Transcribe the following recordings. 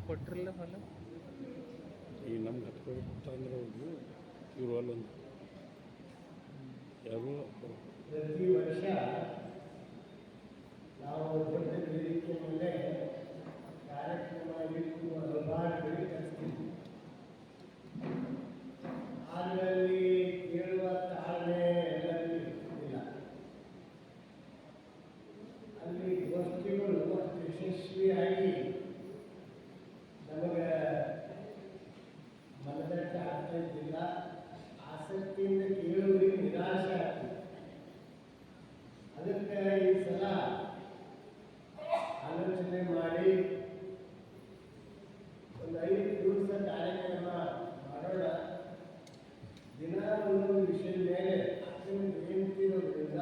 ಕೊಟ್ಟಿರಲಿಲ್ಲ ಹೊಲ ಈಗ ನಮ್ಗೆ ಹತ್ಕೊಟ್ಟು ಅಂದ್ರೆ ಅವ್ರು ಇವರು ಅಲ್ಲೊಂದು ಯಾರು ಪ್ರತಿ ವರ್ಷ ನಾವು ದೊಡ್ಡ ವೇದಿಕೆ ಮೇಲೆ ಕಾರ್ಯಕ್ರಮ ಇಟ್ಟು ಹಲವಾರು ಬೆಳೆ ಕಲಿಸ್ತೀವಿ. ಅದರಲ್ಲಿ ಕೇಳುವ ತಾಳ್ಮೆ ಎಲ್ಲರಿಗೂ ಇಲ್ಲ. ಅಲ್ಲಿ ಗೋಷ್ಠಿಗಳು ಅಷ್ಟು ಯಶಸ್ವಿಯಾಗಿ ನಮಗೆ ಮನದಟ್ಟ ಆಗ್ತಾ ಇದ್ದಿಲ್ಲ. ಆಸಕ್ತಿಯಿಂದ ಕೇಳುವರಿಗೆ ನಿರಾಶೆ ಆಗ್ತದೆ. ಅದಕ್ಕೆ ಈ ಸಲ ಆಲೋಚನೆ ಮಾಡಿ ಒಂದು 5 ದಿವಸ ಕಾರ್ಯಕ್ರಮ ಮಾಡೋಣ. ದಿನ ಒಂದೊಂದು ವಿಷಯದ ಮೇಲೆ ಅಕ್ಕನ ಜಯಂತಿ ಇರೋದ್ರಿಂದ,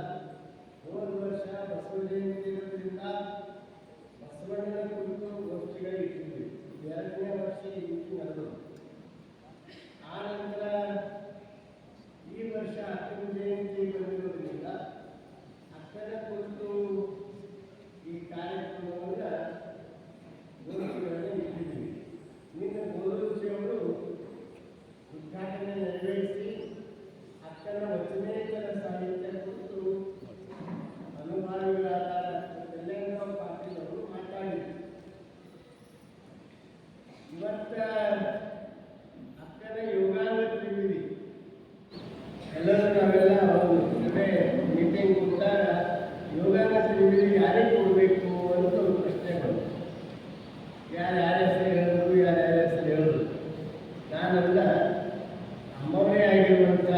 ಹೋದ ವರ್ಷ ಬಸವ ಜಯಂತಿ ಇರೋದ್ರಿಂದ ಬಸವಣ್ಣನ ಕುರಿತು ಗೋಷ್ಠಿಗಳು ಇಟ್ಟಿದ್ವಿ. 2ನೇ ವರ್ಷ ಈ ನಡೆದು ಆ ನಂತರ ಈ ವರ್ಷ ಅಕ್ಕನ ಜಯಂತಿ ಬಂದಿರೋದ್ರಿಂದ ಅಕ್ಕನ ಕುರಿತು ಈ ಕಾರ್ಯಕ್ರಮವನ್ನು ಗೋಷ್ಠಿಗಳನ್ನು ಇಟ್ಟಿದ್ದೀವಿ. ನಿನ್ನೆ ಗೋರುಜಿಯವರು ಉದ್ಘಾಟನೆ ನೆರವೇರಿಸಿ ಅಕ್ಕನ ವಚನೇತರ ಸಾಹಿತ್ಯ ಕುರಿತು ಅನುಭಾವಿಗಳಾದ ಡಾಕ್ಟರ್ ಪಾಟೀಲ್ ಅವರು ಮಾತಾಡಿದರು. ಇವತ್ತ ಅಕ್ಕನ ಯೋಗಾಂಗ ತ್ರಿವಿಧಿ ಎಲ್ಲರೂ ನಾವೆಲ್ಲ ಅವರು ಜೊತೆ ಮೀಟಿಂಗ್ ಕೊಟ್ಟಾಗ ಯೋಗಾಂಗ ತ್ರಿವಿಧಿ ಯಾರಿಗೆ ಕೊಡಬೇಕು ಅಂತ ಒಂದು ಪ್ರಶ್ನೆ ಬಂತು. ಯಾರ ಹೆಸರು ಹೇಳಿದ್ರು, ಯಾರ ಹೆಸರು ಹೇಳಿದ್ರು. ನಾನೆಲ್ಲ ನಮ್ಮವರೇ ಆಗಿರುವಂಥ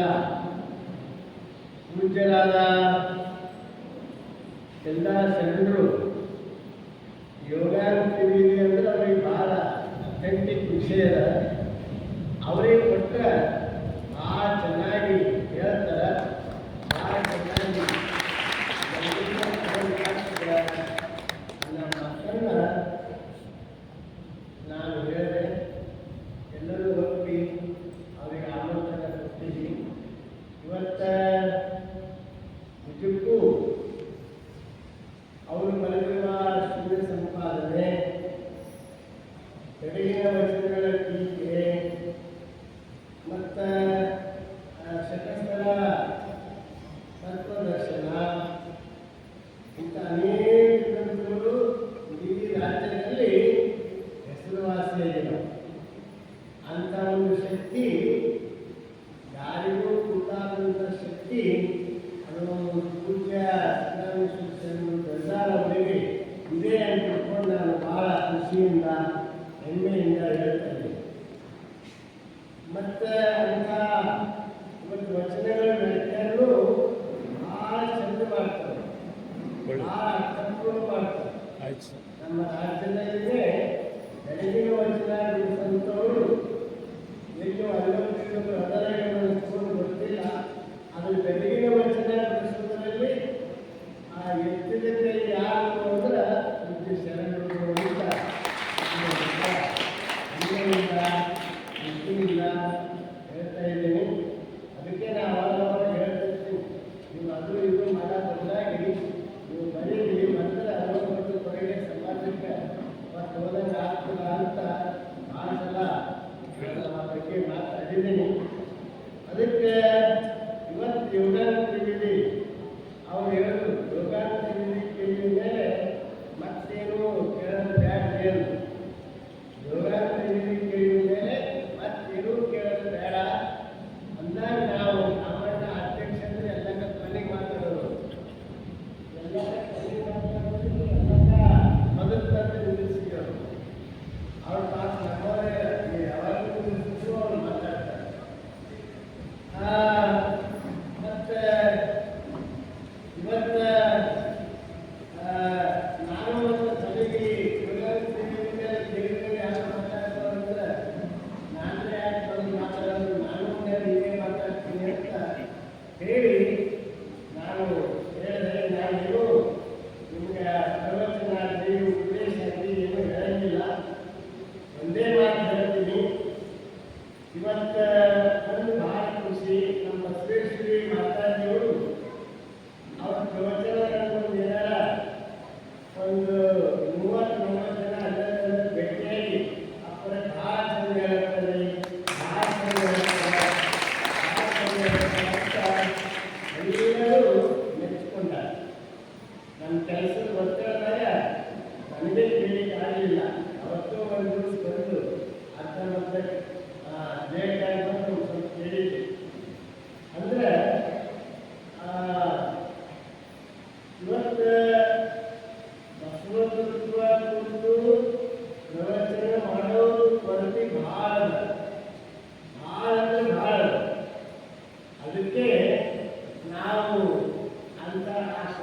ಪೂಜ್ಯರಾದ ಎಲ್ಲ ಶರಣರು ಯೋಗಾಂಗ ತ್ರಿವಿಧಿ ಅಂದ್ರೆ ಅವ್ರಿಗೆ ಭಾಳ ಅಥೆಂಟಿಕ್ ವಿಷಯ. ಅವರಿಗೆ ಕೊಟ್ಟರೆ ಭಾಳ ಚೆನ್ನಾಗಿ ಹೇಳ್ತಾರೆ, ಭಾಳ ಚೆನ್ನಾಗಿ ನನ್ನ ಮಕ್ಕಳನ್ನ ನಾನು ಹೇಳಿದೆ. ಎಲ್ಲರೂ ಒಪ್ಪಿ ಅವರಿಗೆ ಆಮಂತ್ರಣ ಕೊಟ್ಟಿದ್ದೀನಿ. ಇವತ್ತ ನಿಜಕ್ಕೂ ಅವರು ಬರೆದಿರುವ ಶೂನ್ಯ ಸಂಪಾದನೆ, ಬೆಳಗಿನ ವಚನಗಳ ಟೀಕೆ ಮತ್ತು ಶತಸ್ಥಲ ತತ್ವದರ್ಶನ ಇಂಥ ಅನೇಕ ಗ್ರಂಥಗಳು ಇಡೀ ರಾಜ್ಯದಲ್ಲಿ ಹೆಸರುವಾಸಿಯಾಗಿವೆ. ಅಂಥ ಒಂದು ಶಕ್ತಿ, ಯಾರಿಗೂ ಗೊತ್ತಾದಂಥ ಶಕ್ತಿ, ಅದು ಪೂಜ್ಯ ಸಿದ್ದರಾಮೇಶ್ವರ ಅವರಿಗೆ ಇದೆ ಅಂತ ತಿಳ್ಕೊಂಡು ನಾನು ಭಾಳ ಖುಷಿಯಿಂದ ಹೆಮ್ಮೆಯಿಂದ ಹೇಳ್ತಾ ಇದ್ದೀನಿ. ಮತ್ತು ಅಂಥ ಇವತ್ತು ವಚನಗಳ ವ್ಯಾಖ್ಯಾನಗಳು ಭಾಳ ಚಂದ ಮಾಡ್ತಾರೆ, ಭಾಳ ಅರ್ಥಪೂರ್ಣ ಮಾಡ್ತಾರೆ. ನಮ್ಮ ರಾಜ್ಯದಲ್ಲಿದೆ ಬೆಳಗಿನ ವಚನ ಬಿಡಿಸಂಥವರು ಎಲ್ಲೋ 50 ಹದರಗಳನ್ನು ಗೊತ್ತಿಲ್ಲ. ಅದು ಬೆಳಗಿನ ವಚನ ಬಿಡಿಸೋದ್ರಲ್ಲಿ ಆ ಎತ್ತಿದ ಕೈ ಯಾರು ಅಂದ್ರೆ ಪೂಜ್ಯ ಶರಣರು ಅಂತ ಗೊತ್ತಿಲ್ಲ ಹೇಳ್ತಾ ಇದ್ದೀನಿ. ಅದಕ್ಕೆ ನಾನು ಅವಾಗ ಹೇಳ್ತಿರ್ತೀನಿ, ನೀವು ಅದು ಇದು ಮಾಡೋ ಬದಲಾಗಿ ನೀವು ಬರೀರಿ, ಮತ್ತೆ 60 ವರ್ಷದ ಹೊರಗೆ ಸಮಾಜಕ್ಕೆ ಮತ್ತು ಹೋದಂಗೆ ಆಗ್ತದ ಅಂತ ಭಾಳ ಸಲ ಆ ಬಗ್ಗೆ ಮಾತಾಡಿದ್ದೀನಿ. ಅದಕ್ಕೆ ಇವತ್ತು ಯೋಗಾಂಗ ತ್ರಿವಿಧಿ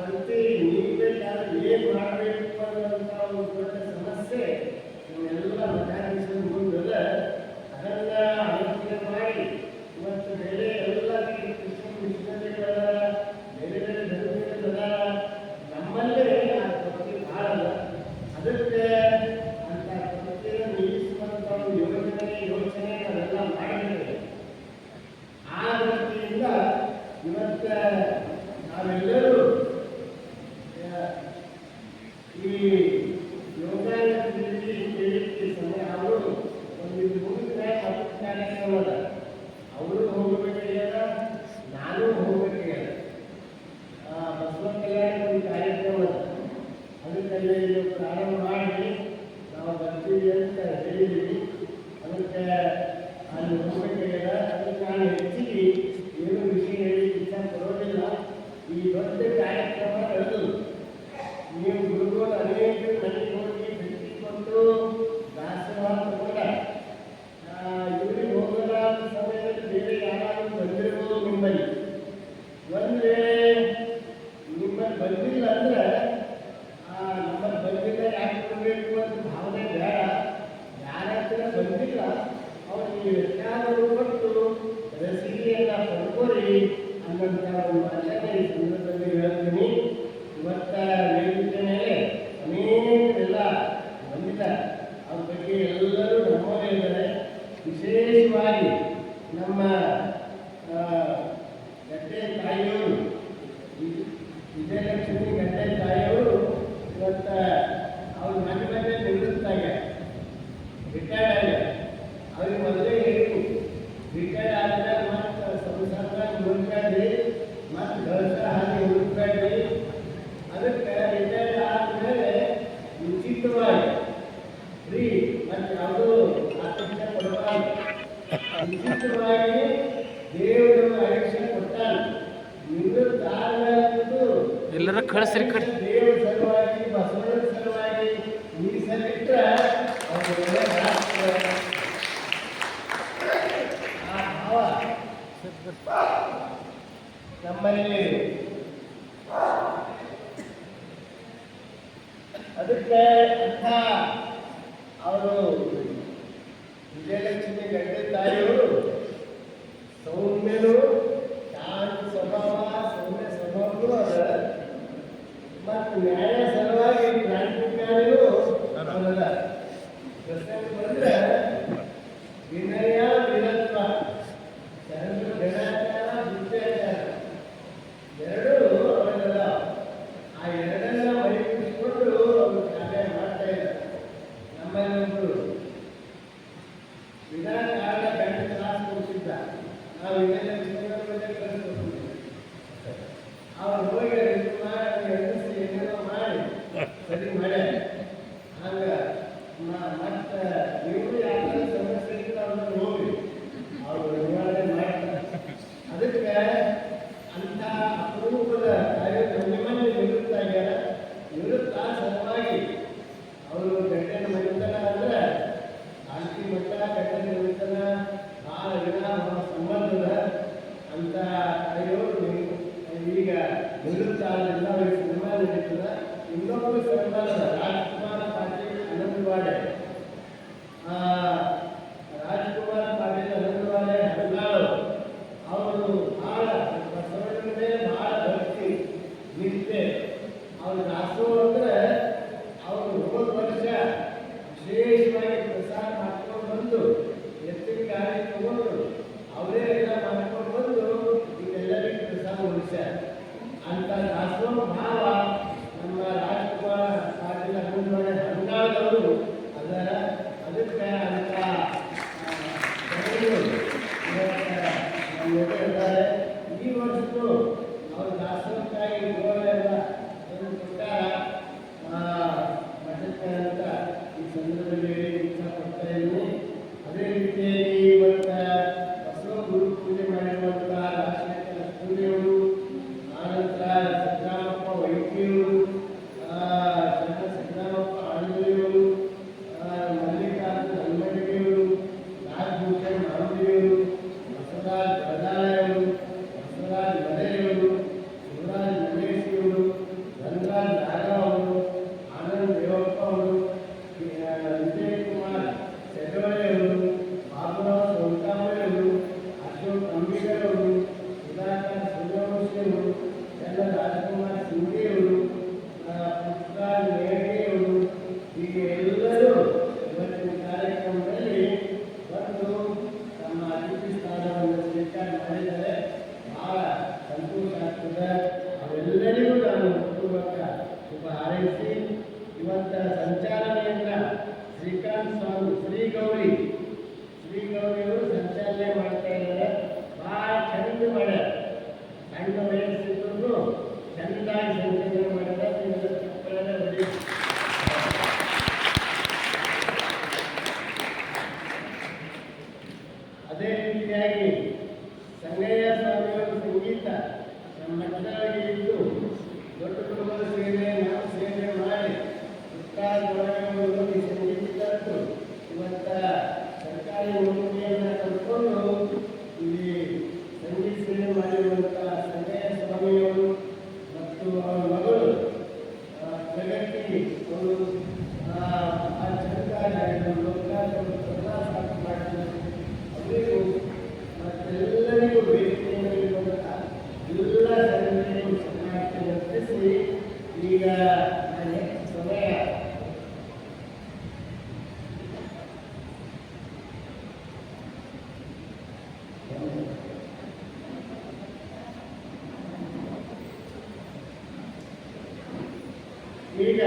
ಪಂಕ್ತಿ ನೀಡಬೇಕಾದ್ರೆ ಏನು ಮಾಡಬೇಕು ಅನ್ನೋಂಥ ಒಂದು ದೊಡ್ಡ ಸಮಸ್ಯೆ ನಮ್ಮೆಲ್ಲ ಮಠಾಧೀಶರ ಮುಂದಲ್ಲ. ಅದನ್ನ ಆಲೋಚನೆ ಮಾಡಿ ಇವತ್ತು ಬೇರೆ ಎಲ್ಲ ಕ್ರಿಶ್ಚಿಯನ್ ಮಿಷನರಿಗಳ ಬೇರೆ ಬೇರೆ ಧರ್ಮಗಳ ನಮ್ಮಲ್ಲೇ ಆ ಭಕ್ತಿ ಭಾಳ ಅದ. ಅದಕ್ಕೆ ಅಂತ ಭಕ್ತಿಯನ್ನು ನಿಲ್ಲಿಸುವಂಥ ಒಂದು ಯೋಚನೆ ನಾವೆಲ್ಲ ಮಾಡಿದ್ದೇವೆ. ಆ ದೃಷ್ಟಿಯಿಂದ ಇವತ್ತು ನಾವೆಲ್ಲರೂ ಈ ಯೋಗಾಸನದಲ್ಲಿ ಕೇಳಿಕ್ಕೆ ಸಮಯ ಅವರು ಒಂದು ಮುಗಿದ ಕಾರ್ಯಕ್ರಮದ ಅವರು ಹೋಗಬೇಕಾಗ್ಯದ, ನಾನು ಹೋಗಬೇಕಾಗ್ಯದ. ಬಸವ ಕಲ್ಯಾಣ ಒಂದು ಕಾರ್ಯಕ್ರಮ ಅದಕ್ಕೆ ಪ್ರಾರಂಭ ಮಾಡಿ ನಾವು ಬರ್ತೀವಿ ಅಂತ ಹೇಳಿದ್ವಿ. ಅದಕ್ಕೆ ಅಲ್ಲಿ ಹೋಗಬೇಕಾಗ್ಯದ. ಅದಕ್ಕೆ ನಾನು ಹೆಚ್ಚಿಗೆ ಏನು ವಿಷಯ ಹೇಳಿ ಇಚ್ಛೆ ಬರೋದಿಲ್ಲ. ಈ ದೊಡ್ಡ ಕಾರ್ಯಕ್ರಮ ನಡೆದು ನೀವು ಗುರುಗಳು ಅನೇಕ ಮನೆಗೆ ಹೋಗಿ ಭೇಟಿ ಕೊಟ್ಟು ದಾಸವಾದ ತಗೊಂಡ ಇವರಿಗೆ ಹೋಗೋಣ ಸಮಯದಲ್ಲಿ ಬೇರೆ ಯಾರಾದರೂ ಬಂದಿರ್ಬೋದು ನಿಮ್ಮಲ್ಲಿ. ಒಂದು ವೇಳೆ ನಿಮ್ಮಲ್ಲಿ ಬಂದಿಲ್ಲ ಅಂದ್ರೆ ನಮ್ಮಲ್ಲಿ ಬಂದಿಲ್ಲ ಯಾಕೆ ಕೊಡಬೇಕು ಅಂತ ಭಾವನೆ ಬೇಡ. ಯಾರ ಹತ್ರ ಬಂದಿಲ್ಲ ಅವ್ರಿಗೆ ಎಲ್ಲಾದರೂ ಕೊಟ್ಟು ರಸೀದಿಯನ್ನು ಪಡ್ಕೊರಿ ಅನ್ನೋಂಥ ಒಂದು ಮಾತನ್ನ ಈ ಸಂದರ್ಭದಲ್ಲಿ ಹೇಳ್ತೀನಿ. ಇವತ್ತ ವೇದಿಕೆ ಮೇಲೆ ಅನೇಕರೆಲ್ಲ ಬಂದಿದ್ದಾರೆ. ಅವ್ರ ಬಗ್ಗೆ ಎಲ್ಲರೂ ನಮ್ಮವರೇ ಇದ್ದಾರೆ. ವಿಶೇಷವಾಗಿ ನಮ್ಮ ಗಡ್ಡೆ ತಾಯಿಯವರು, ವಿಜಯಲಕ್ಷ್ಮಿ ಗಡ್ಡೆ ತಾಯಿಯವರು ಇವತ್ತ ಅವ್ರ ಮನೆ ಮನೆ ನಿವೃತ್ತಾಗ ರಿಟೈರ್ಡ್ ಆಗ. ಅವ್ರಿಗೆ ಮೊದಲೇ ಹೇಳಿ ರಿಟೈರ್ಡ್ ಆದಾಗ ಮತ್ತು ಸಂಸಾರದಾಗ ಹುಡುಕ್ಬೇಡ್ರಿ, ಮತ್ತು ಗಳಸ ಹಾಗೆ ಹುಡುಕ್ಬೇಡ್ರಿ. ಅದಕ್ಕೆ ರಿಟೈರ್ಡ್ ಆದಮೇಲೆ ಉಚಿತವಾಗಿ ಫ್ರೀ ಮತ್ತು ಯಾವುದೂ ಆತಂಕ ಕೊಡಬಾರ್ದು. ಉಚಿತವಾಗಿ ದೇವರು ಆಯುಷ್ಯ ಕೊಟ್ಟಾನೆ. ನಿವೃತ್ತ ಆದಮೇಲಂತೂ ಎಲ್ಲರ ಕಳಿಸ್ರಿ ಕಡೆ ದೇವರ ಸಲುವಾಗಿ ಬಸವನ ಸಲುವಾಗಿ ಮೀಸಲಿಟ್ರೆ ಅವರು ಆ ಭಾವ ನಮ್ಮಲ್ಲಿ. ಅದಕ್ಕೆ ಅಂಥ ಅವರು ವಿಜಯಲಕ್ಷ್ಮಿ ಗಡ್ಡೆ ತಾಯಿಯವರು ಸೌಮ್ಯರು, ಶಾಂತ ಸ್ವಭಾವ, ಸೌಮ್ಯ ಸ್ವಭಾವಗಳು ಅದ. ಮತ್ತು ನ್ಯಾಯ ಸಲುವಾಗಿ ಕ್ರಾಂತಿಕಾರಿಗಳು ಅವರಲ್ಲ. ಪ್ರಸಂಗ ಬಂದ್ರೆ ವಿನಯ ವೀರತ್ವ, ಗಣಾಚಾರ ಬುದ್ಧಾಚಾರ ಎರಡೂ ಅವರಲ್ಲ. ಆ ಎರಡನ್ನ ಮರಿಪಿಸಿಕೊಂಡು ಅವರು ಕಾರ್ಯ ಮಾಡ್ತಾ ಇದ್ದಾರೆ. ನಮ್ಮಲ್ಲೊಬ್ಬರು ವಿನಾಕಾರಣ ಗಂಟೆ ಕ್ಲಾಸ್ ಕೊಡ್ತಿದ್ದ. ನಾವು ಇದೆಲ್ಲ ಕಳಿಸ್ಕೊಡ್ತಿದ್ವಿ. ಅವ್ರು ಹೋಗಿ ಮಾಡಿ ಎಣಿಸಿ ಏನೇನೋ ಮಾಡಿ ಸರಿ ಮಾಡ್ಯ. ಹಂಗೆ ಮತ್ತೆ ಇವರು ಯಾಕಂದ್ರೆ ಸಮಸ್ಯೆ ಇತ್ತು ಅವ್ರನ್ನ ಹೋಗಿ ಅವರು ನಿವಾರಣೆ ಮಾಡ್ತಾರೆ. ಅದಕ್ಕೆ ಅಂಥ ಅಪರೂಪದ ಕಾರ್ಯ ನಮ್ಮಲ್ಲಿ ನಿವೃತ್ತ ಆಗ್ಯಾರ. ನಿವೃತ್ತ ಸಲುವಾಗಿ ಅವರು ಗಂಟೆನ ಮನೆತನ ಅಂದ್ರೆ ಶಾಂತಿ ಮಠ ಗಂಟೆನ ಮನೆತನ ಭಾಳ ದಿನ ಸಂಬಂಧದ ಅಂತ ತಾಯಿಯವರು ಈಗ ನಿವೃತ್ತ ಆದ್ರಿಂದ ಅವ್ರಿಗೆ ಸನ್ಮಾನ ನಡೀತದ. ಇನ್ನೊಬ್ಬರು ಸನ್ಮಾನದ ರಾಜ್ಕುಮಾರ್ ಪಾಟೀಲ್ ಅನಂತವಾಡೆ. ರಾಜ್ಕುಮಾರ್ ಪಾಟೀಲ್ ಅನಂತವಾಡೆ ಹದಿನಾಳು ಅವರು ಭಾಳ ಬಸವಣ್ಣನ ಮೇಲೆ ಭಾಳ ಭಕ್ತಿ ನಿಷ್ಠೆ. ಅವ್ರು ದಾಸೋಹ ಅಂದ್ರೆ ಅವರು ಹೋದ ವರ್ಷ ವಿಶೇಷವಾಗಿ ಪ್ರಸಾದ ಮಾಡ್ಕೊಂಡು ಬಂದು ಎತ್ತಿನ ಗಾಡಿ ತಗೊಂಡು ಅವರೇ ಎಲ್ಲ ಮಾಡ್ಕೊಂಡು ಬಂದು ಇದೆಲ್ಲರಿಗೂ ಪ್ರಸಾದ ಉಳಿಸ್ಯಾರ. ಅಂತ ದಾಸೋಹ ಭಾವ ನಮ್ಮ ರಾಜ್ಕುಮಾರ್ ಪಾಟೀಲ್ ಅನಂತವಾಡೆ ಹದಿನಾಳದವರು ಅದರ. ಅದಕ್ಕೆ ಅಂತ ನಮ್ಮ ಇದ್ದಾರೆ. ಈ ವರ್ಷಕ್ಕೂ ಅವರು ದಾಸೋಹಕ್ಕಾಗಿ ಗೋವೆಲ್ಲ ಕೊಟ್ಟಾರ ಮಠಕ್ಕೆ ಅಂತ ಈ ಸಂದರ್ಭದಲ್ಲಿ ಇಚ್ಛೆ ಪಡ್ತಾ ಇದ್ದೀನಿ. ಅದೇ ರೀತಿಯಾಗಿ ಇವತ್ತು ಬಸವ ಗುರು ಪೂಜೆ ಮಾಡಿರುವಂಥ ರಾಜಶೇಖರ ಲಕ್ಷ್ಮೀಯವರು, ಆನಂತರ ಸಿದ್ದರಾಮಪ್ಪ ವೈದ್ಯರು, ಸಿದ್ದರಾಮಪ್ಪ ಆಂಜನೇಯವರು, ಮಲ್ಲಿಕಾರ್ಜುನ ಹನುಮಂಡಿಯವರು, ರಾಜಭೂಷಣ್ ಮಾಂದೇವರು, ಬಸವರಾಜ್ ಬದಾಳೆಯವರು, ಬಸವರಾಜ್ ಮಲೆಯವರು, ಶಿವರಾಜ್ ಮಲೇಶಿಯವರು, ಶುಭ ಹಾರೈಸಿ ಇವತ್ತ ಸಂಚಾಲನೆಯನ್ನ ಶ್ರೀಕಾಂತ್ ಸ್ವಾಮಿ ಶ್ರೀಗೌರಿಯವರು ಸಂಚಾಲನೆ ಮಾಡ್ತಾ ಇದ್ದಾರೆ. ಭಾಳ ಚಂದ ಮಾಡ್ಯಾರ. ಸಣ್ಣ ವಯಸ್ಸಿದ್ರು ಚಂದಾಗಿ ಸಂಚಾಲನೆ ಮಾಡ್ಯಾರ. ಅದೇ ರೀತಿಯಾಗಿ ಸಂಗಯ್ಯ ಸ್ವಾಮಿಯವರು ಸಂಗೀತ ನಮ್ಮ ಮಕ್ಕಳಿಗೆ ಇದ್ದು ದೊಡ್ಡ ಕುಟುಂಬದ ಸೇವೆ ನಾವು ಸೇವೆ ಮಾಡಿ ಉತ್ಸಾಹವಾಗಿ ಸಂಗೀತ ತಂದು ಇವತ್ತ ಸರ್ಕಾರಿ ನೌಕರಿಯನ್ನು ಕಲ್ತ್ಕೊಂಡು ಇಲ್ಲಿ ಸಂಗೀತ ಸೇವೆ ಮಾಡಿರುವಂಥ ಸಂಗಯ್ಯ ಸ್ವಾಮಿಯವರು ಮತ್ತು ಅವರ ಮಗಳು ಪ್ರಗತಿ ಅವರು ಆ ಚಂದ ಲೋಕಾಚಾರ ಮಾಡಿದ್ದಾರೆ. ಅವರಿಗೂ ಮತ್ತೆಲ್ಲರಿಗೂ ವೇದಿಕೆಯಲ್ಲಿರುವಂಥ ಎಲ್ಲ ಜನರಿಗೂ ಚೆನ್ನಾಗಿ ವರ್ತಿಸಿ ಈಗ ಸಮಯ ಈಗ